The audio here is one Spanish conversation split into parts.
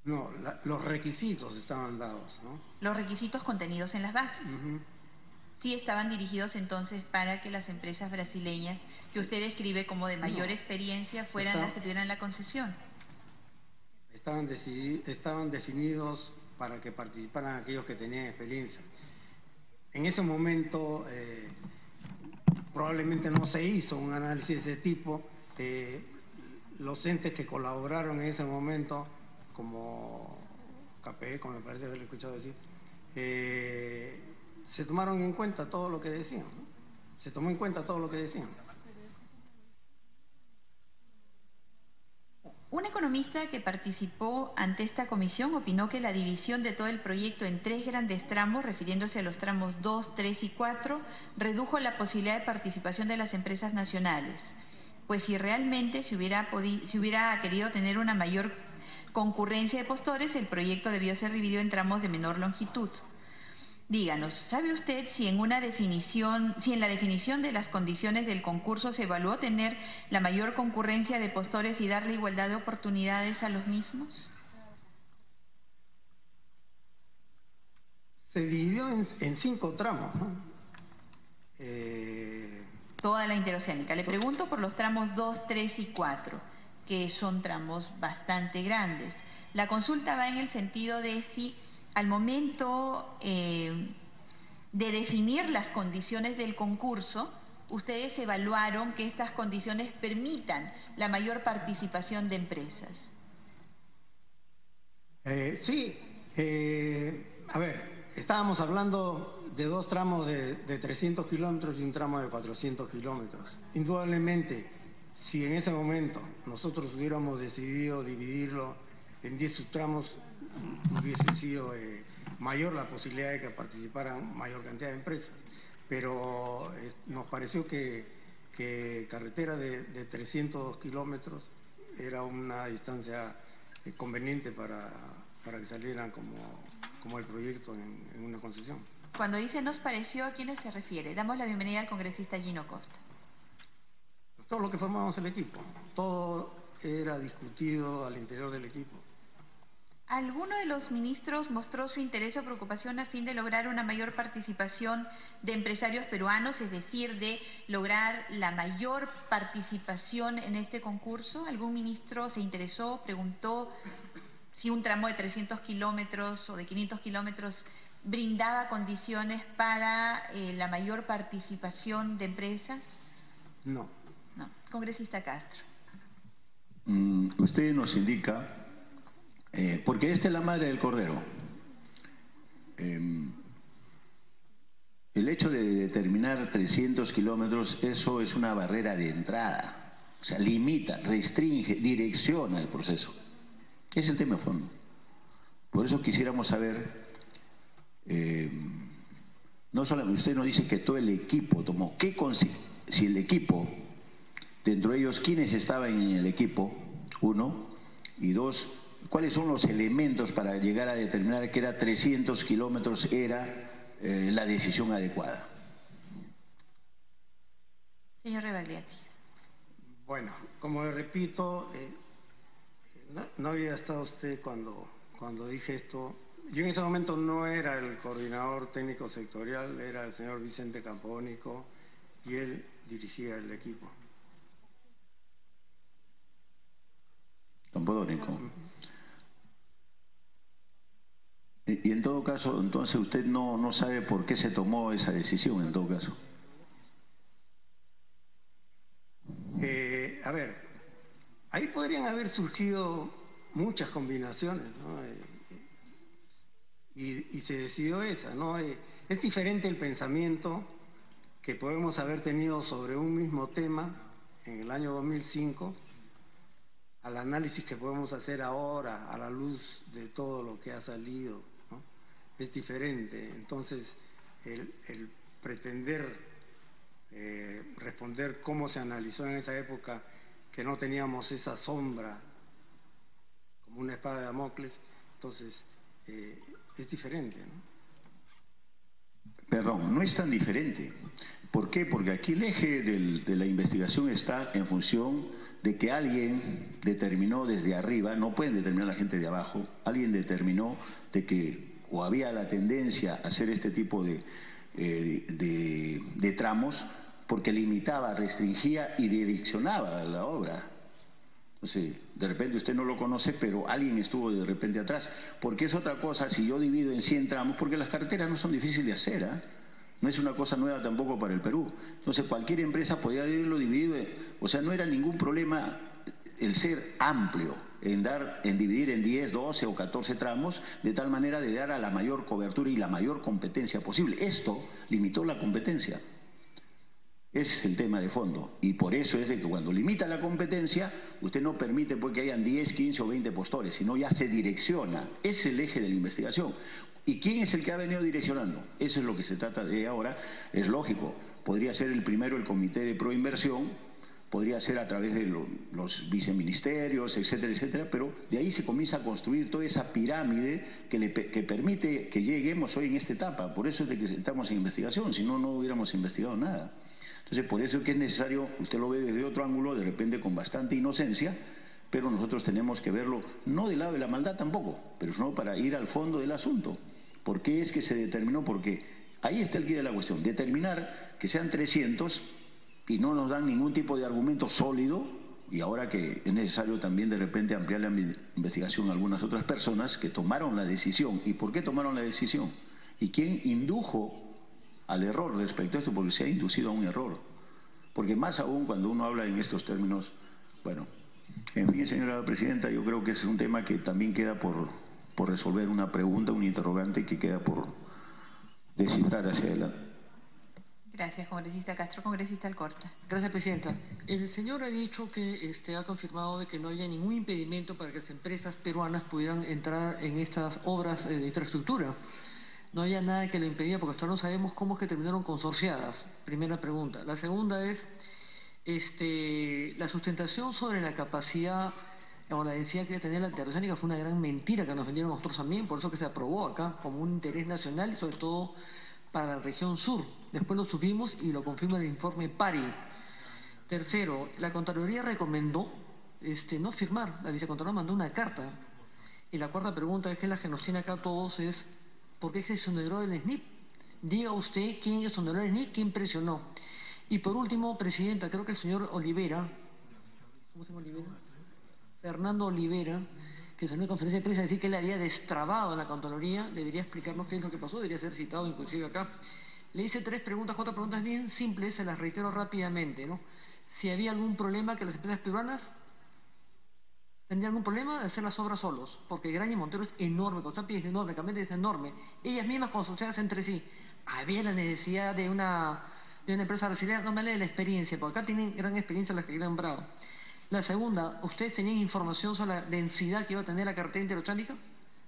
No, los requisitos estaban dados, ¿no? Los requisitos contenidos en las bases. Sí estaban dirigidos entonces para que las empresas brasileñas que usted describe como de mayor experiencia fueran las que tuvieran la concesión. Estaban definidos para que participaran aquellos que tenían experiencia. En ese momento probablemente no se hizo un análisis de ese tipo. Los entes que colaboraron en ese momento, como KPE, como me parece haberle escuchado decir, se tomaron en cuenta todo lo que decían, ¿no? Se tomó en cuenta todo lo que decían. Un economista que participó ante esta comisión opinó que la división de todo el proyecto en 3 grandes tramos, refiriéndose a los tramos 2, 3 y 4, redujo la posibilidad de participación de las empresas nacionales. Pues si realmente se hubiera querido tener una mayor concurrencia de postores, el proyecto debió ser dividido en tramos de menor longitud. Díganos, ¿sabe usted si en la definición de las condiciones del concurso se evaluó tener la mayor concurrencia de postores y darle igualdad de oportunidades a los mismos? Se dividió en 5 tramos, ¿no? Toda la interoceánica. Le pregunto por los tramos 2, 3 y 4, que son tramos bastante grandes. La consulta va en el sentido de si al momento de definir las condiciones del concurso, ustedes evaluaron que estas condiciones permitan la mayor participación de empresas. Sí, a ver, estábamos hablando de 2 tramos de 300 kilómetros y un tramo de 400 kilómetros. Indudablemente, si en ese momento nosotros hubiéramos decidido dividirlo en 10 subtramos, hubiese sido mayor la posibilidad de que participaran mayor cantidad de empresas. Pero nos pareció que carretera de 300 kilómetros era una distancia conveniente para que salieran como el proyecto en una concesión. Cuando dice nos pareció, ¿a quiénes se refiere? Damos la bienvenida al congresista Gino Costa. Todo lo que formamos el equipo, todo era discutido al interior del equipo. ¿Alguno de los ministros mostró su interés o preocupación a fin de lograr una mayor participación de empresarios peruanos, es decir, de lograr la mayor participación en este concurso? ¿Algún ministro se interesó, preguntó si un tramo de 300 kilómetros o de 500 kilómetros brindaba condiciones para la mayor participación de empresas? No. No. Congresista Castro. Usted nos indica, porque esta es la madre del cordero, el hecho de determinar 300 kilómetros, eso es una barrera de entrada, o sea, limita, restringe, direcciona el proceso. Es el tema de fondo. Por eso quisiéramos saber, no solamente usted nos dice que todo el equipo tomó, si el equipo, dentro de ellos, ¿quiénes estaban en el equipo? 1, y 2, ¿cuáles son los elementos para llegar a determinar que era 300 kilómetros era la decisión adecuada? Señor Rebagliati. Bueno, como le repito, no había estado usted cuando dije esto. Yo en ese momento no era el coordinador técnico sectorial, era el señor Vicente Campodónico y él dirigía el equipo. Campodónico. Y en todo caso, entonces usted no sabe por qué se tomó esa decisión, en todo caso. A ver, ahí podrían haber surgido muchas combinaciones, ¿no? Y se decidió esa, ¿no? Es diferente el pensamiento que podemos haber tenido sobre un mismo tema en el año 2005 al análisis que podemos hacer ahora a la luz de todo lo que ha salido, ¿no? Es diferente. Entonces, el pretender responder cómo se analizó en esa época, que no teníamos esa sombra como una espada de Damocles, entonces es diferente, ¿no? Perdón, no es tan diferente. ¿Por qué? Porque aquí el eje de la investigación está en función de que alguien determinó desde arriba, no pueden determinar la gente de abajo, alguien determinó de que o había la tendencia a hacer este tipo de tramos porque limitaba, restringía y direccionaba la obra. Entonces, de repente usted no lo conoce, pero alguien estuvo de repente atrás. Porque es otra cosa si yo divido en 100 tramos, porque las carreteras no son difíciles de hacer, ¿eh? No es una cosa nueva tampoco para el Perú. Entonces, cualquier empresa podía haberlo dividido, o sea, no era ningún problema el ser amplio, en dividir en 10, 12 o 14 tramos, de tal manera de dar a la mayor cobertura y la mayor competencia posible. Esto limitó la competencia. Ese es el tema de fondo. Y por eso es de que cuando limita la competencia, usted no permite pues, que hayan 10, 15 o 20 postores, sino ya se direcciona. Ese es el eje de la investigación. ¿Y quién es el que ha venido direccionando? Eso es lo que se trata de ahora. Es lógico. Podría ser el primero el Comité de Proinversión, podría ser a través de los viceministerios, etcétera, etcétera, pero de ahí se comienza a construir toda esa pirámide que permite que lleguemos hoy en esta etapa. Por eso es de que estamos en investigación, si no, no hubiéramos investigado nada. Entonces, por eso es que es necesario, usted lo ve desde otro ángulo, de repente con bastante inocencia, pero nosotros tenemos que verlo, no del lado de la maldad tampoco, pero sino para ir al fondo del asunto. ¿Por qué es que se determinó? Porque ahí está el quid de la cuestión, determinar que sean 300 y no nos dan ningún tipo de argumento sólido, y ahora que es necesario también de repente ampliar la investigación a algunas otras personas que tomaron la decisión. ¿Y por qué tomaron la decisión? ¿Y quién indujo al error respecto a esto? Porque se ha inducido a un error. Porque más aún cuando uno habla en estos términos, bueno, en fin, señora presidenta, yo creo que es un tema que también queda por resolver, una pregunta, un interrogante que queda por descifrar hacia adelante. Gracias, congresista Castro. Congresista Alcorta. Gracias, presidenta. El señor ha dicho que ha confirmado de que no había ningún impedimento para que las empresas peruanas pudieran entrar en estas obras de infraestructura. No había nada que lo impedía, porque hasta ahora no sabemos cómo es que terminaron consorciadas. Primera pregunta. La segunda es la sustentación sobre la capacidad o la densidad que iba a tener la interoceánica fue una gran mentira que nos vendieron a nosotros también, por eso que se aprobó acá como un interés nacional y sobre todo para la región sur. Después lo subimos y lo confirma el informe PARI. Tercero, la Contraloría recomendó no firmar. La Vicecontraloría mandó una carta. Y la cuarta pregunta, que es la que nos tiene acá a todos, es ¿por qué se exoneró del SNIP? Diga usted quién exoneró del SNIP, quién presionó. Y por último, presidenta, creo que el señor Olivera, ¿cómo se llama Olivera? Fernando Olivera, que salió en conferencia de prensa a decir que él había destrabado en la Contraloría, debería explicarnos qué es lo que pasó, debería ser citado inclusive acá. Le hice 3 preguntas, 4 preguntas bien simples, se las reitero rápidamente, ¿no? Si había algún problema que las empresas peruanas tendrían algún problema de hacer las obras solos, porque Graña y Montero es enorme, Constancia es enorme, Camete es enorme, ellas mismas consultadas entre sí. Había la necesidad de una empresa brasileña, no me hable de la experiencia, porque acá tienen gran experiencia las que han bravo. La segunda, ¿ustedes tenían información sobre la densidad que iba a tener la carretera interoceánica?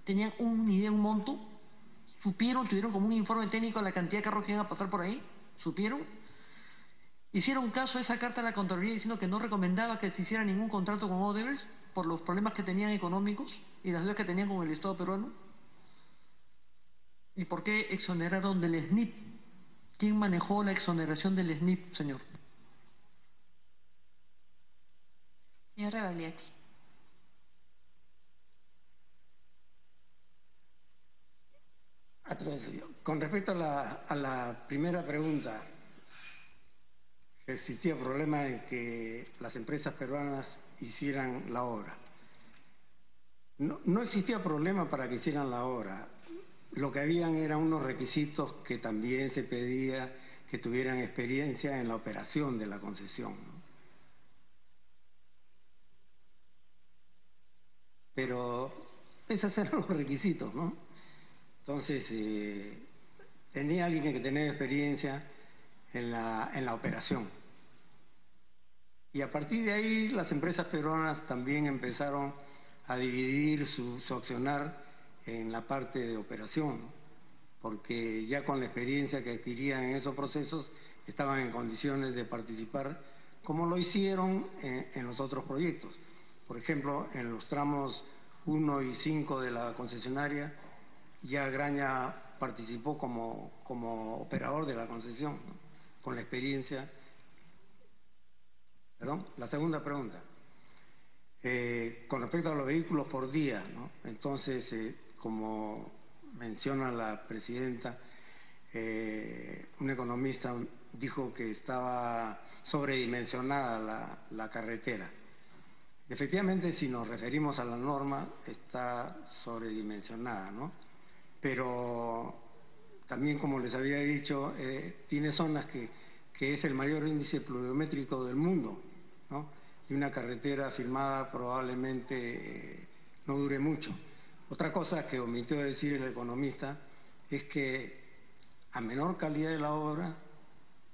¿Tenían una idea, un monto? ¿Supieron, tuvieron como un informe técnico de la cantidad de carros que iban a pasar por ahí? ¿Supieron? ¿Hicieron caso a esa carta de la Contraloría diciendo que no recomendaba que se hiciera ningún contrato con Odebrecht por los problemas que tenían económicos y las deudas que tenían con el Estado peruano? ¿Y por qué exoneraron del SNIP? ¿Quién manejó la exoneración del SNIP, señor? Señor Rebagliati. Con respecto a la primera pregunta, existía problema de que las empresas peruanas hicieran la obra. No existía problema para que hicieran la obra. Lo que habían eran unos requisitos que también se pedía que tuvieran experiencia en la operación de la concesión, ¿no? Pero esos eran los requisitos, ¿no? Entonces, tenía alguien que tenía experiencia en la operación. Y a partir de ahí, las empresas peruanas también empezaron a dividir su accionar en la parte de operación, ¿no? Porque ya con la experiencia que adquirían en esos procesos, estaban en condiciones de participar, como lo hicieron en los otros proyectos. Por ejemplo, en los tramos 1 y 5 de la concesionaria, ya Graña participó como operador de la concesión, ¿no? Con la experiencia. Perdón, la segunda pregunta. Con respecto a los vehículos por día, ¿no? Entonces, como menciona la presidenta, un economista dijo que estaba sobredimensionada la carretera. Efectivamente, si nos referimos a la norma, está sobredimensionada, ¿no? Pero también, como les había dicho, tiene zonas que es el mayor índice pluviométrico del mundo, ¿no? Y una carretera firmada probablemente no dure mucho. Otra cosa que omitió decir el economista es que a menor calidad de la obra,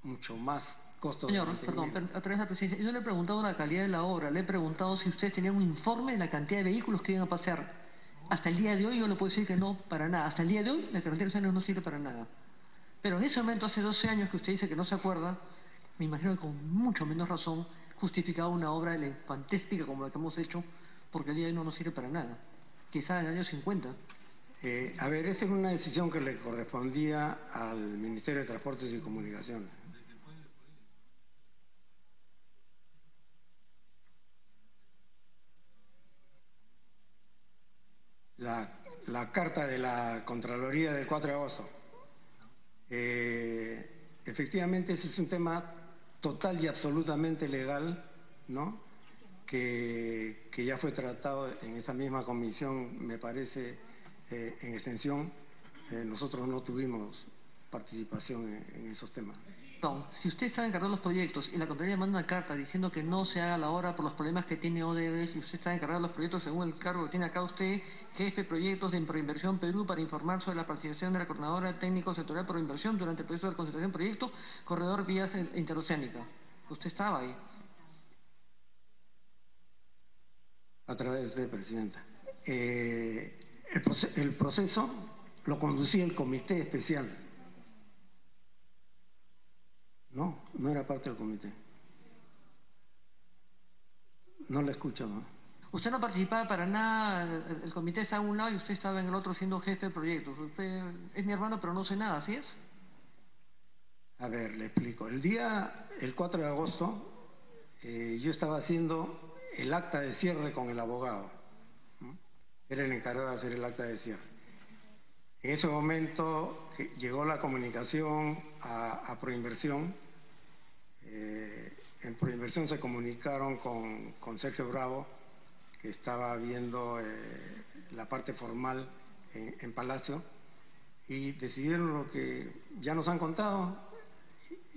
mucho más costo de mantenimiento. Señor, perdón, a través de la presidencia, yo le he preguntado la calidad de la obra, le he preguntado si ustedes tenían un informe de la cantidad de vehículos que iban a pasear. Hasta el día de hoy yo le puedo decir que no, para nada. Hasta el día de hoy la carretera nacional no sirve para nada. Pero en ese momento, hace 12 años que usted dice que no se acuerda, me imagino que con mucho menos razón justificaba una obra fantástica como la que hemos hecho, porque el día de hoy no sirve para nada. Quizá en el año 50. A ver, esa es una decisión que le correspondía al Ministerio de Transportes y Comunicaciones. La carta de la Contraloría del 4 de agosto. Efectivamente, ese es un tema total y absolutamente legal, ¿no? Que ya fue tratado en esta misma comisión, me parece, en extensión. Nosotros no tuvimos participación en esos temas. No, si usted está encargado de los proyectos y la Contraloría manda una carta diciendo que no se haga la obra por los problemas que tiene Odebrecht, y usted está encargado de los proyectos según el cargo que tiene acá usted, jefe de proyectos de Proinversión Perú, para informar sobre la participación de la Coordinadora Técnico Sectorial Proinversión durante el proceso de concentración proyecto Corredor Vías Interoceánica. Usted estaba ahí. A través de presidenta. El proceso lo conducía el comité especial. No era parte del comité. No la escucho, ¿no? Usted no participaba para nada, el comité estaba en un lado y usted estaba en el otro siendo jefe de proyectos. Usted es mi hermano, pero no sé nada, ¿así es? A ver, le explico. El 4 de agosto, yo estaba haciendo el acta de cierre con el abogado, ¿no? Era el encargado de hacer el acta de cierre. En ese momento llegó la comunicación a Proinversión. En Proinversión se comunicaron con Sergio Bravo, que estaba viendo la parte formal en Palacio, y decidieron lo que ya nos han contado,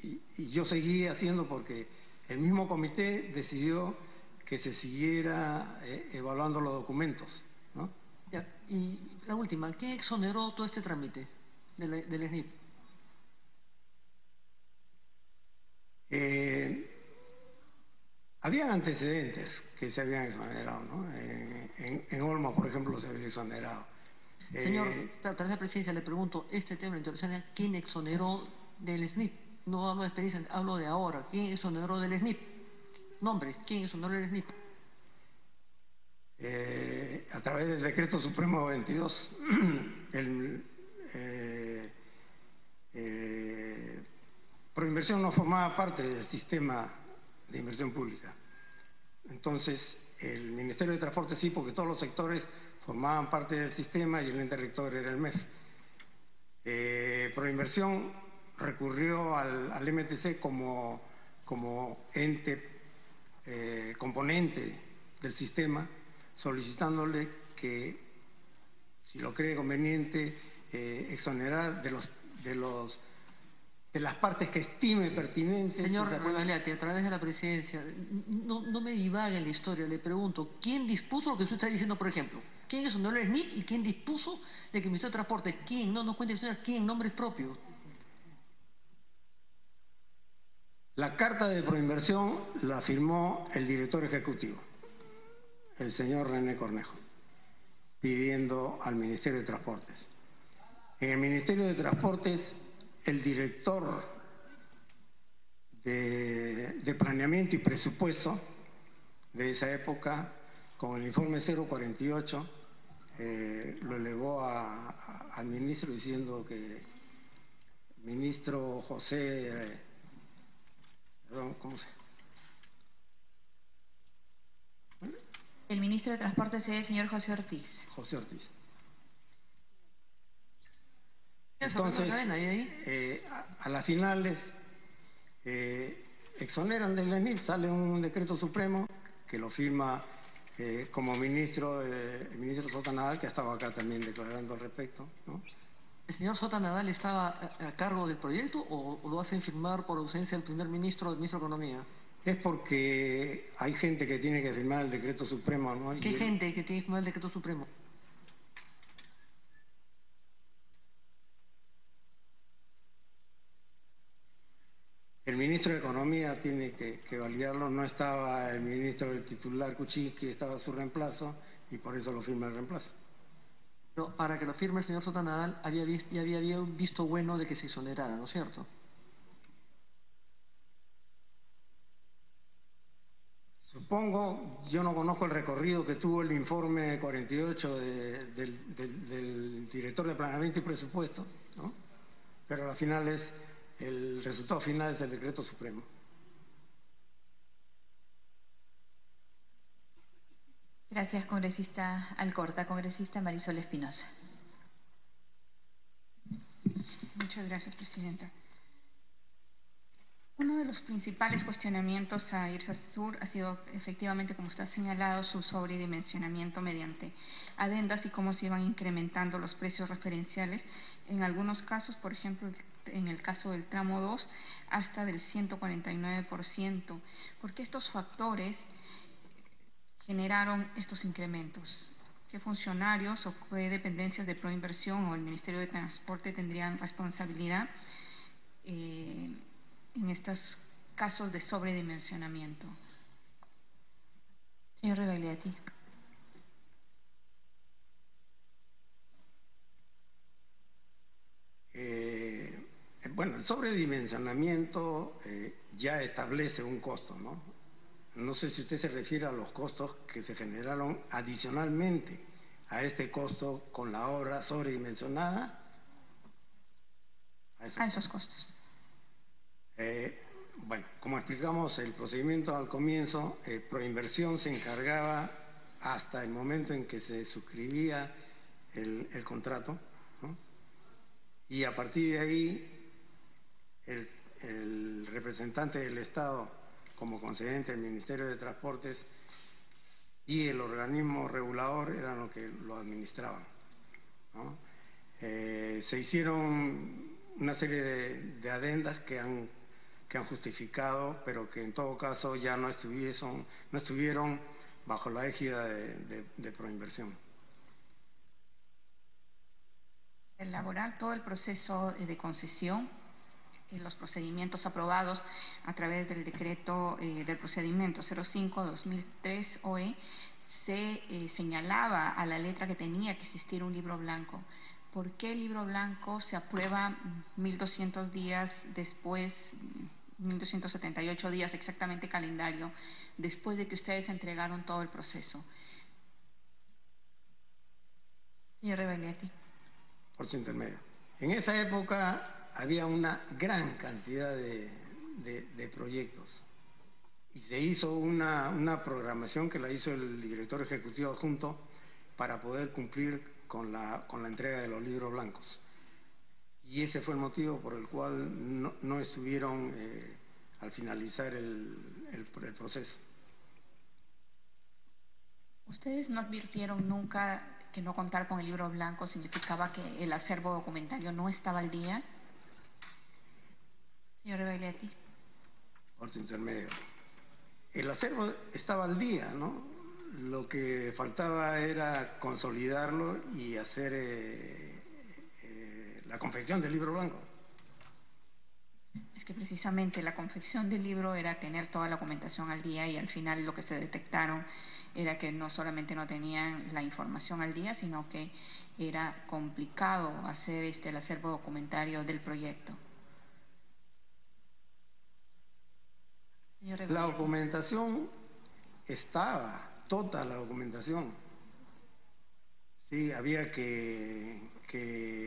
y yo seguí haciendo porque el mismo comité decidió que se siguiera evaluando los documentos, ¿no? Ya, y la última, ¿quién exoneró todo este trámite del SNIP? Habían antecedentes que se habían exonerado, ¿no? En Olmo, por ejemplo, se había exonerado. Señor, a través de la presidencia le pregunto, este tema de internacional, ¿quién exoneró del SNIP? No hablo de experiencia, hablo de ahora. ¿Quién exoneró del SNIP? Nombre, ¿quién exoneró del SNIP? A través del Decreto Supremo 22, Proinversión no formaba parte del sistema de inversión pública. Entonces, el Ministerio de Transporte sí, porque todos los sectores formaban parte del sistema y el ente rector era el MEF. Proinversión recurrió al MTC como ente componente del sistema, solicitándole que, si lo cree conveniente, exonerar de las partes que estime pertinentes. Señor Revalliati, a través de la presidencia, no me divague en la historia, le pregunto, ¿quién dispuso lo que usted está diciendo, por ejemplo? ¿Quién exoneró el SNIP y quién dispuso de que el Ministerio de Transporte, quién, no nos cuente historia, quién en nombre propio? La carta de Proinversión la firmó el director ejecutivo, el señor René Cornejo, pidiendo al Ministerio de Transportes. En el Ministerio de Transportes, el director de Planeamiento y Presupuesto de esa época, con el informe 048, lo elevó al ministro diciendo que ministro José, ¿cómo se? El ministro de Transporte es el señor José Ortiz. José Ortiz. Entonces, a las finales exoneran del ENIF, sale un decreto supremo que lo firma como ministro, el ministro Sota Nadal, que ha estado acá también declarando al respecto, ¿no? ¿El señor Sota Nadal estaba a cargo del proyecto o lo hacen firmar por ausencia del primer ministro o del ministro de Economía? Es porque hay gente que tiene que firmar el decreto supremo, ¿no? ¿Qué gente que tiene que firmar el decreto supremo? El ministro de Economía tiene que validarlo. No estaba el ministro del titular Kuczynski, estaba su reemplazo y por eso lo firma el reemplazo. Pero para que lo firme el señor Sota Nadal ya había visto bueno de que se exonerara, ¿no es cierto? Supongo, yo no conozco el recorrido que tuvo el informe 48 del director de Planeamiento y Presupuesto, ¿no? Pero al final el resultado final es el decreto supremo. Gracias, congresista Alcorta. Congresista Marisol Espinosa. Muchas gracias, presidenta. Uno de los principales cuestionamientos a IRSASUR ha sido efectivamente, como está señalado, su sobredimensionamiento mediante adendas y cómo se iban incrementando los precios referenciales. En algunos casos, por ejemplo, en el caso del tramo 2, hasta del 149%. ¿Por qué estos factores generaron estos incrementos? ¿Qué funcionarios o qué dependencias de Proinversión o el Ministerio de Transporte tendrían responsabilidad en estos casos de sobredimensionamiento? Señor Rebagliati. Bueno, el sobredimensionamiento ya establece un costo, ¿no? No sé si usted se refiere a los costos que se generaron adicionalmente a este costo con la obra sobredimensionada. A esos costos. Bueno, como explicamos el procedimiento al comienzo, Proinversión se encargaba hasta el momento en que se suscribía el contrato, ¿no? Y a partir de ahí el representante del Estado como concedente del Ministerio de Transportes y el organismo regulador eran los que lo administraban, ¿no? Se hicieron una serie de adendas que han justificado, pero que en todo caso ya no estuvieron bajo la égida de Proinversión. Elaborar todo el proceso de concesión, los procedimientos aprobados a través del decreto del procedimiento 05/2003 OE, se señalaba a la letra que tenía que existir un libro blanco. ¿Por qué el libro blanco se aprueba 1.200 días después, 1.278 días exactamente calendario, después de que ustedes entregaron todo el proceso? Señor Rebagliati. Por su intermedio. En esa época había una gran cantidad de proyectos y se hizo una programación que la hizo el director ejecutivo adjunto para poder cumplir con la entrega de los libros blancos. Y ese fue el motivo por el cual no estuvieron al finalizar el proceso. ¿Ustedes no advirtieron nunca que no contar con el libro blanco significaba que el acervo documentario no estaba al día? Señor Rebagliati. Por su intermedio. El acervo estaba al día, ¿no? Lo que faltaba era consolidarlo y hacer la confección del libro blanco. Es que precisamente la confección del libro era tener toda la documentación al día y al final lo que se detectaron era que no solamente no tenían la información al día, sino que era complicado hacer el acervo documentario del proyecto. La documentación estaba, toda la documentación. Sí, había que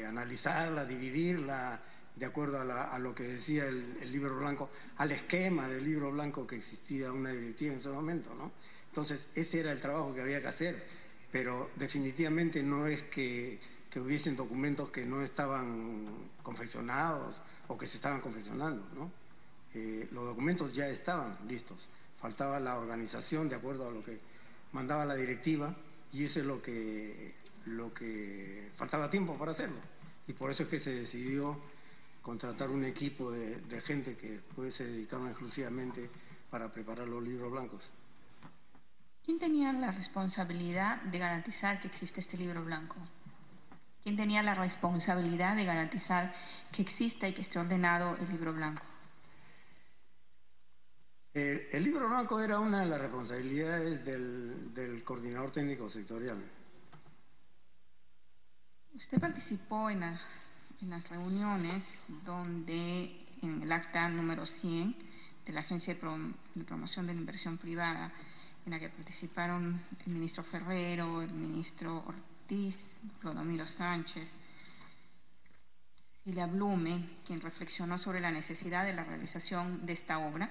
analizarla, dividirla de acuerdo a lo que decía el libro blanco, al esquema del libro blanco que existía una directiva en ese momento, ¿no? Entonces, ese era el trabajo que había que hacer, pero definitivamente no es que hubiesen documentos que no estaban confeccionados o que se estaban confeccionando, ¿no? Los documentos ya estaban listos, faltaba la organización de acuerdo a lo que mandaba la directiva, y eso es lo que faltaba tiempo para hacerlo, y por eso es que se decidió contratar un equipo de gente que después se dedicaron exclusivamente para preparar los libros blancos. ¿Quién tenía la responsabilidad de garantizar que existe este libro blanco? ¿Quién tenía la responsabilidad de garantizar que exista y que esté ordenado el libro blanco? El libro blanco era una de las responsabilidades del coordinador técnico sectorial. Usted participó en las reuniones donde en el acta número 100 de la Agencia de Promoción de la Inversión Privada, en la que participaron el ministro Ferrero, el ministro Ortiz, Clodomiro Sánchez, Cecilia Blume, quien reflexionó sobre la necesidad de la realización de esta obra,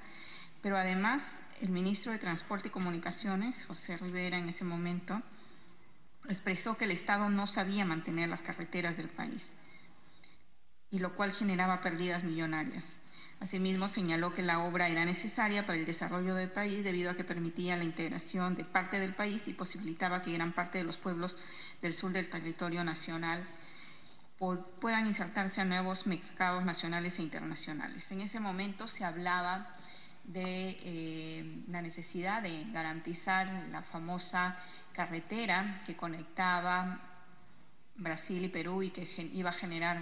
pero además el ministro de Transporte y Comunicaciones, José Rivera, en ese momento, expresó que el Estado no sabía mantener las carreteras del país, y lo cual generaba pérdidas millonarias. Asimismo, señaló que la obra era necesaria para el desarrollo del país debido a que permitía la integración de parte del país y posibilitaba que gran parte de los pueblos del sur del territorio nacional puedan insertarse a nuevos mercados nacionales e internacionales. En ese momento se hablaba de la necesidad de garantizar la famosa carretera que conectaba Brasil y Perú y que iba a generar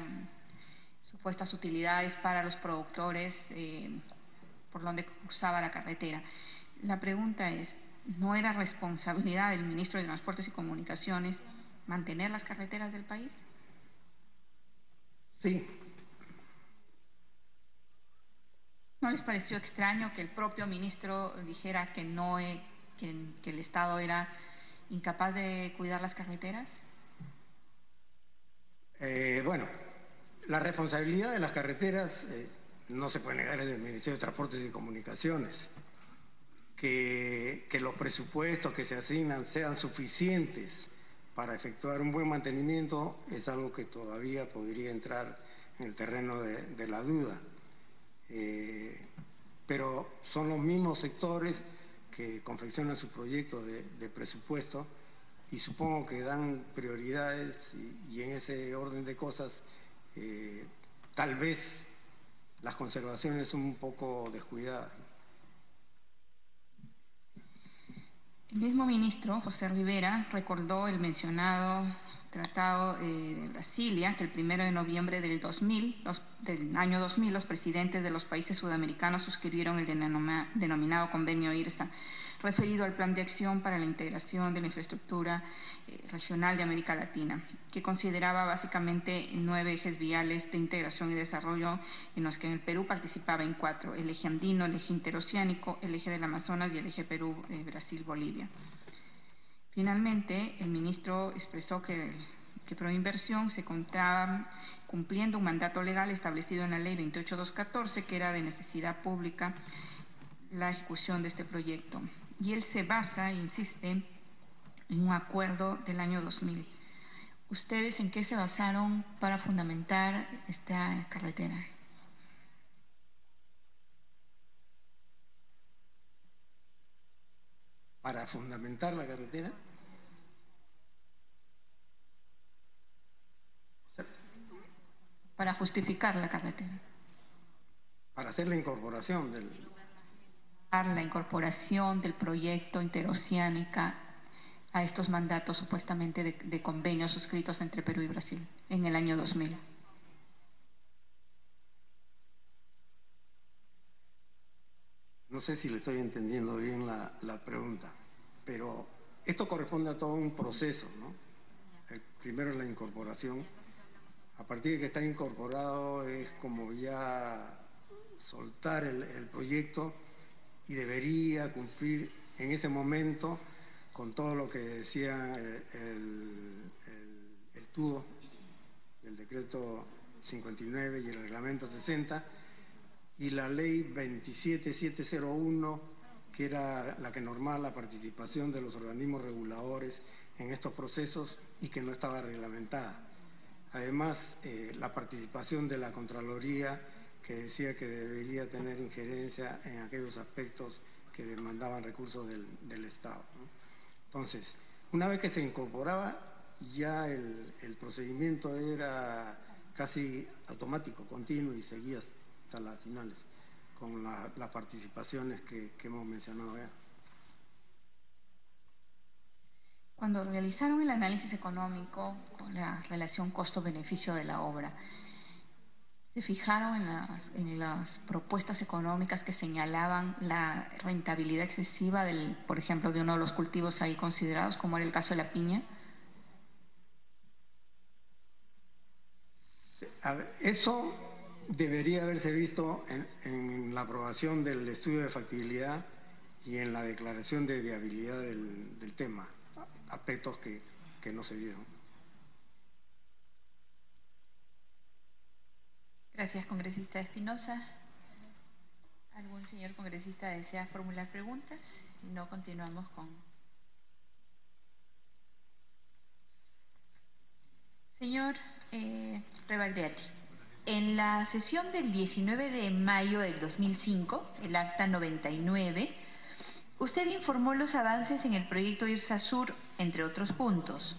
supuestas utilidades para los productores por donde cruzaba la carretera. La pregunta es, ¿no era responsabilidad del ministro de Transportes y Comunicaciones mantener las carreteras del país? Sí. ¿No les pareció extraño que el propio ministro dijera que el Estado era incapaz de cuidar las carreteras? Bueno, la responsabilidad de las carreteras no se puede negar, es del Ministerio de Transportes y Comunicaciones. Que los presupuestos que se asignan sean suficientes para efectuar un buen mantenimiento es algo que todavía podría entrar en el terreno de la duda. Pero son los mismos sectores que confeccionan sus proyectos de presupuesto y supongo que dan prioridades y en ese orden de cosas tal vez las conservaciones son un poco descuidadas. El mismo ministro, José Rivera, recordó el mencionado Tratado de Brasilia, que el 1 de noviembre del año 2000, los presidentes de los países sudamericanos suscribieron el denominado Convenio IRSA, referido al Plan de Acción para la Integración de la Infraestructura Regional de América Latina, que consideraba básicamente 9 ejes viales de integración y desarrollo, en los que en el Perú participaba en 4, el eje andino, el eje interoceánico, el eje del Amazonas y el eje Perú-Brasil-Bolivia. Finalmente, el ministro expresó que Proinversión se contaba cumpliendo un mandato legal establecido en la Ley 28214, que era de necesidad pública la ejecución de este proyecto. Y él se basa, insiste, en un acuerdo del año 2000. ¿Ustedes en qué se basaron para fundamentar esta carretera? Para fundamentar la carretera. Para justificar la carretera. Para hacer la incorporación del proyecto interoceánica a estos mandatos supuestamente de convenios suscritos entre Perú y Brasil en el año 2000. No sé si le estoy entendiendo bien la pregunta, pero esto corresponde a todo un proceso, ¿no? Primero es la incorporación. A partir de que está incorporado es como ya soltar el proyecto y debería cumplir en ese momento con todo lo que decía el TUDO, el decreto 59 y el reglamento 60, y la ley 27701 que era la que normaba la participación de los organismos reguladores en estos procesos y que no estaba reglamentada. Además, la participación de la Contraloría, que decía que debería tener injerencia en aquellos aspectos que demandaban recursos del Estado, ¿no? Entonces, una vez que se incorporaba, ya el procedimiento era casi automático, continuo, y seguía hasta las finales, con las participaciones que hemos mencionado ya. Cuando realizaron el análisis económico con la relación costo-beneficio de la obra, ¿se fijaron en las propuestas económicas que señalaban la rentabilidad excesiva por ejemplo, de uno de los cultivos ahí considerados, como era el caso de la piña? A ver, eso debería haberse visto en la aprobación del estudio de factibilidad y en la declaración de viabilidad del tema, aspectos que no se vieron. Gracias, congresista Espinosa. ¿Algún señor congresista desea formular preguntas? Si no, continuamos con... Señor Rebaldeati, en la sesión del 19 de mayo del 2005, el acta 99, usted informó los avances en el proyecto IRSA Sur, entre otros puntos.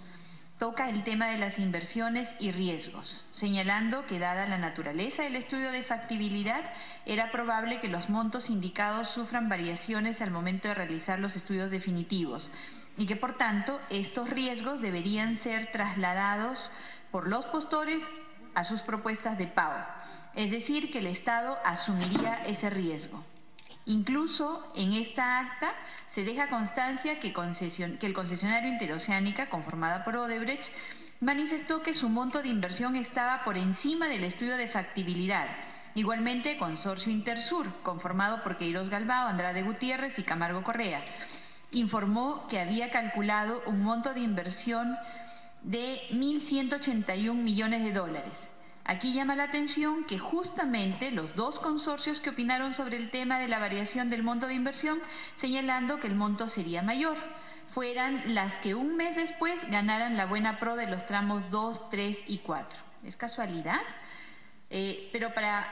Toca el tema de las inversiones y riesgos, señalando que dada la naturaleza del estudio de factibilidad, era probable que los montos indicados sufran variaciones al momento de realizar los estudios definitivos y que, por tanto, estos riesgos deberían ser trasladados por los postores a sus propuestas de pago, es decir, que el Estado asumiría ese riesgo. Incluso en esta acta se deja constancia que el concesionario Interoceánica, conformada por Odebrecht, manifestó que su monto de inversión estaba por encima del estudio de factibilidad. Igualmente, Consorcio Intersur, conformado por Queiroz Galbao, Andrade Gutiérrez y Camargo Correa, informó que había calculado un monto de inversión de 1.181 millones de dólares. Aquí llama la atención que justamente los dos consorcios que opinaron sobre el tema de la variación del monto de inversión, señalando que el monto sería mayor, fueran las que un mes después ganaran la buena pro de los tramos 2, 3 y 4. ¿Es casualidad? Pero para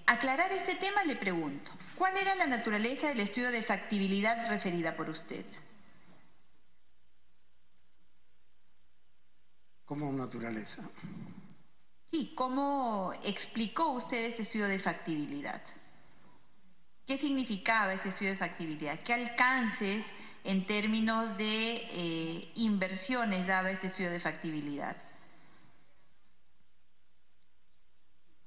aclarar este tema le pregunto, ¿cuál era la naturaleza del estudio de factibilidad referida por usted? ¿Cómo naturaleza? Sí, ¿cómo explicó usted este estudio de factibilidad? ¿Qué significaba este estudio de factibilidad? ¿Qué alcances en términos de inversiones daba este estudio de factibilidad?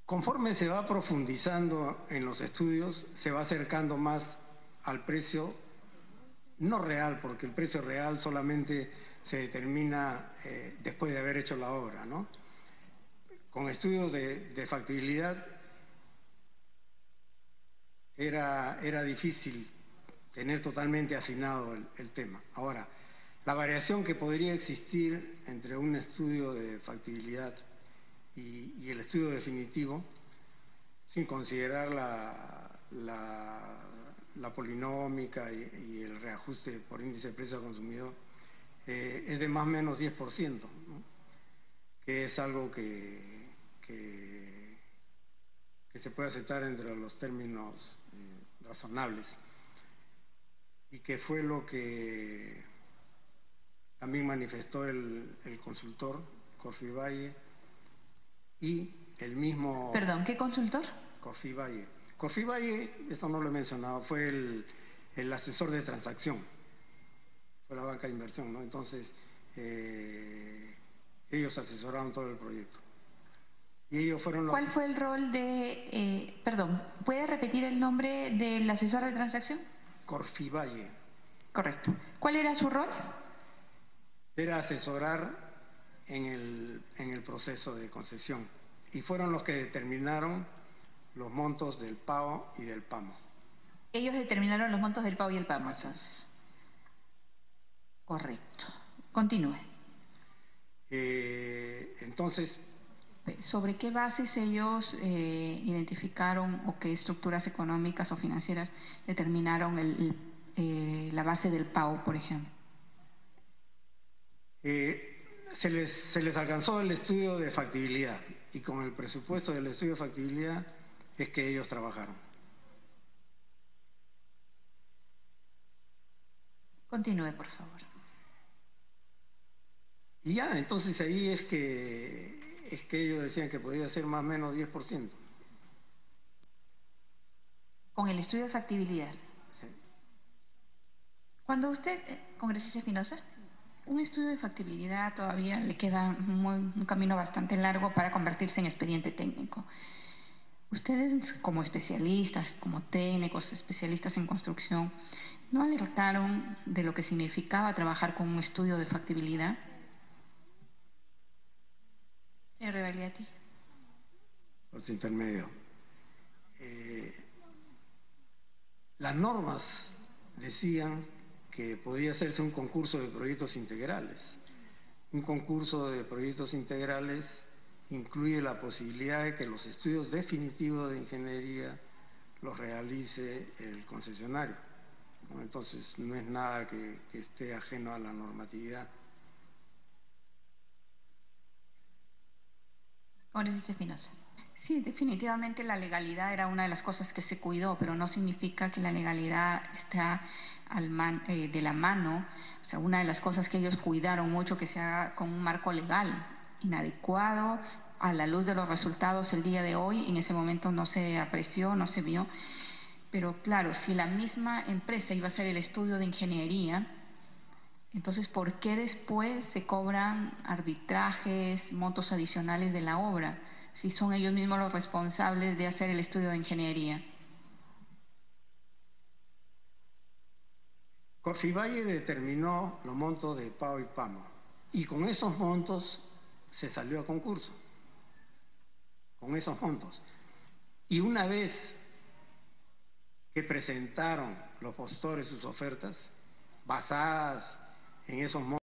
Conforme se va profundizando en los estudios, se va acercando más al precio no real, porque el precio real solamente se determina después de haber hecho la obra, ¿no? Con estudios de factibilidad era difícil tener totalmente afinado el tema. Ahora, la variación que podría existir entre un estudio de factibilidad y el estudio definitivo, sin considerar la polinómica y el reajuste por índice de precio al consumidor, es de más o menos 10%, ¿no? Que es algo que se puede aceptar entre los términos razonables, y que fue lo que también manifestó el consultor Corfivalle y el mismo... Perdón, ¿qué consultor? Corfivalle. Corfivalle, esto no lo he mencionado, fue el asesor de transacción, fue la banca de inversión, ¿no? Entonces, ellos asesoraron todo el proyecto. Y ellos fueron los... ¿Cuál fue el rol de... perdón, ¿puede repetir el nombre del asesor de transacción? Corfivalle. Correcto. ¿Cuál era su rol? Era asesorar en el proceso de concesión. Y fueron los que determinaron los montos del PAO y del PAMO. Ellos determinaron los montos del PAO y el PAMO. Así Entonces. es. Correcto. Continúe. Entonces, ¿Sobre qué bases ellos identificaron o qué estructuras económicas o financieras determinaron la base del pago, por ejemplo? Se les alcanzó el estudio de factibilidad y con el presupuesto del estudio de factibilidad es que ellos trabajaron. Continúe, por favor. Y ya, entonces ahí es que ellos decían que podía ser más o menos 10%. Con el estudio de factibilidad. Sí. Cuando usted, congresista Espinosa. Un estudio de factibilidad todavía le queda un camino bastante largo para convertirse en expediente técnico. Ustedes como especialistas, como técnicos, especialistas en construcción, ¿no alertaron de lo que significaba trabajar con un estudio de factibilidad? Señor Rebagliati. Por su intermedio. Las normas decían que podía hacerse un concurso de proyectos integrales. Un concurso de proyectos integrales incluye la posibilidad de que los estudios definitivos de ingeniería los realice el concesionario, ¿no? Entonces no es nada que esté ajeno a la normatividad. Congresista Espinosa. Sí, definitivamente la legalidad era una de las cosas que se cuidó, pero no significa que la legalidad está de la mano. O sea, una de las cosas que ellos cuidaron mucho que se haga con un marco legal inadecuado a la luz de los resultados el día de hoy. En ese momento no se apreció, no se vio. Pero claro, si la misma empresa iba a hacer el estudio de ingeniería, entonces ¿por qué después se cobran arbitrajes, montos adicionales de la obra, si son ellos mismos los responsables de hacer el estudio de ingeniería? Corfivalle determinó los montos de PAO y PAMO y con esos montos se salió a concurso, con esos montos. Y una vez que presentaron los postores sus ofertas basadas en esos montos,